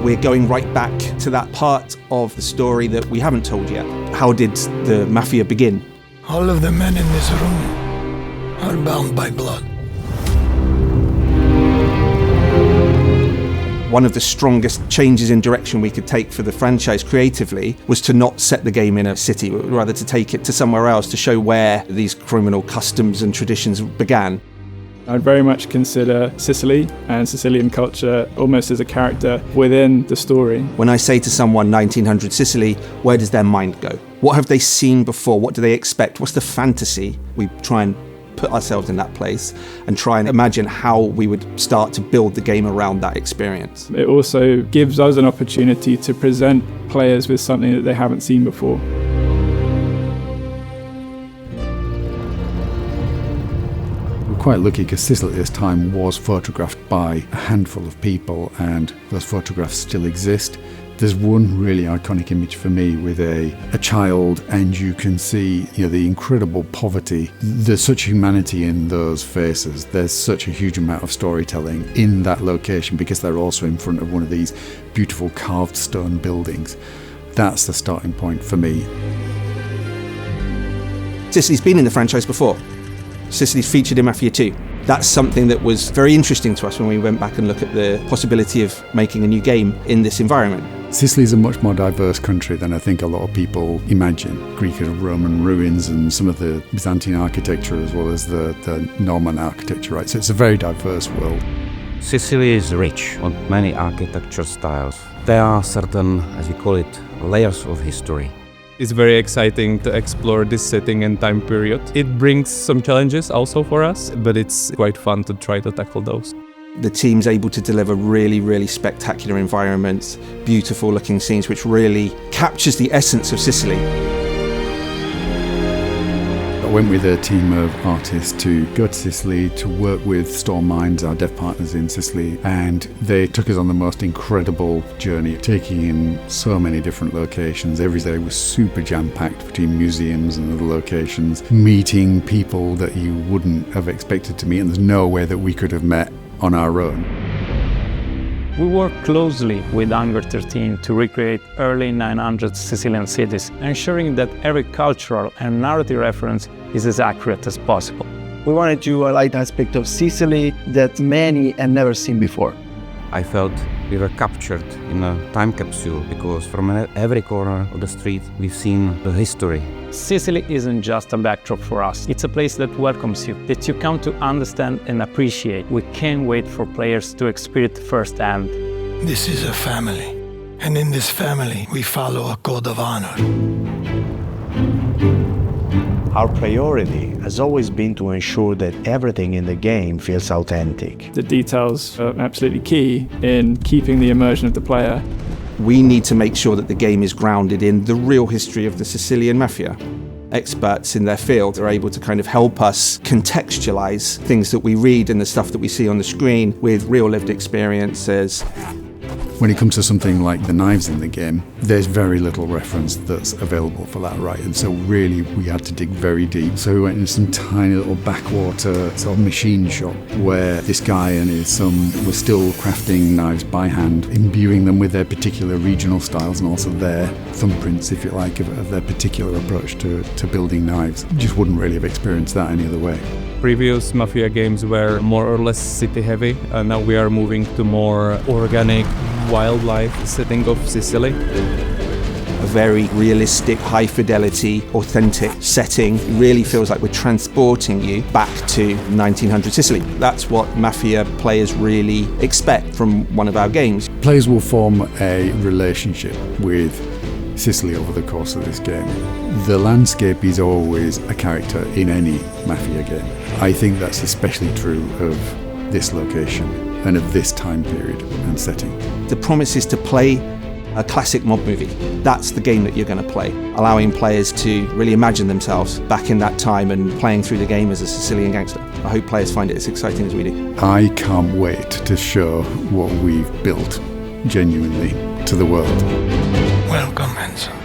We're going right back to that part of the story that we haven't told yet. How did the Mafia begin? All of the men in this room are bound by blood. One of the strongest changes in direction we could take for the franchise creatively was to not set the game in a city, but rather to take it to somewhere else to show where these criminal customs and traditions began. I'd very much consider Sicily and Sicilian culture almost as a character within the story. When I say to someone 1900 Sicily, where does their mind go? What have they seen before? What do they expect? What's the fantasy? We try and put ourselves in that place and try and imagine how we would start to build the game around that experience. It also gives us an opportunity to present players with something that they haven't seen before. Quite lucky because Sicily at this time was photographed by a handful of people, and those photographs still exist. There's one really iconic image for me with a child, and you can see the incredible poverty. There's such humanity in those faces. There's such a huge amount of storytelling in that location because they're also in front of one of these beautiful carved stone buildings. That's the starting point for me. Sicily's been in the franchise before. Sicily's featured in Mafia 2. That's something that was very interesting to us when we went back and looked at the possibility of making a new game in this environment. Sicily's a much more diverse country than I think a lot of people imagine. Greek and Roman ruins and some of the Byzantine architecture as well as the Norman architecture, right? So it's a very diverse world. Sicily is rich on many architecture styles. There are certain, as we call it, layers of history. It's very exciting to explore this setting and time period. It brings some challenges also for us, but it's quite fun to try to tackle those. The team's able to deliver really, really spectacular environments, beautiful looking scenes, which really captures the essence of Sicily. I went with a team of artists to go to Sicily to work with Storm Minds, our dev partners in Sicily, and they took us on the most incredible journey, taking in so many different locations. Every day was super jam-packed between museums and other locations, meeting people that you wouldn't have expected to meet, and there's no way that we could have met on our own. We work closely with Hangar 13 to recreate early 900 Sicilian cities, ensuring that every cultural and narrative reference is as accurate as possible. We wanted to highlight aspects of Sicily that many have never seen before. I felt we were captured in a time capsule because from every corner of the street we've seen the history. Sicily isn't just a backdrop for us, it's a place that welcomes you, that you come to understand and appreciate. We can't wait for players to experience it firsthand. This is a family, and in this family we follow a code of honor. Our priority has always been to ensure that everything in the game feels authentic. The details are absolutely key in keeping the immersion of the player. We need to make sure that the game is grounded in the real history of the Sicilian Mafia. Experts in their field are able to kind of help us contextualize things that we read and the stuff that we see on the screen with real lived experiences. When it comes to something like the knives in the game, there's very little reference that's available for that, right? And so really we had to dig very deep. So we went into some tiny little backwater sort of machine shop where this guy and his son were still crafting knives by hand, imbuing them with their particular regional styles and also their thumbprints, if you like, of their particular approach to building knives. You just wouldn't really have experienced that any other way. Previous Mafia games were more or less city heavy, and now we are moving to more organic wildlife setting of Sicily. A very realistic, high fidelity, authentic setting. It really feels like we're transporting you back to 1900 Sicily. That's what Mafia players really expect from one of our games. Players will form a relationship with Sicily over the course of this game. The landscape is always a character in any Mafia game. I think that's especially true of this location and of this time period and setting. The promise is to play a classic mob movie. That's the game that you're going to play, allowing players to really imagine themselves back in that time and playing through the game as a Sicilian gangster. I hope players find it as exciting as we do. I can't wait to show what we've built genuinely to the world. Welcome, Enzo.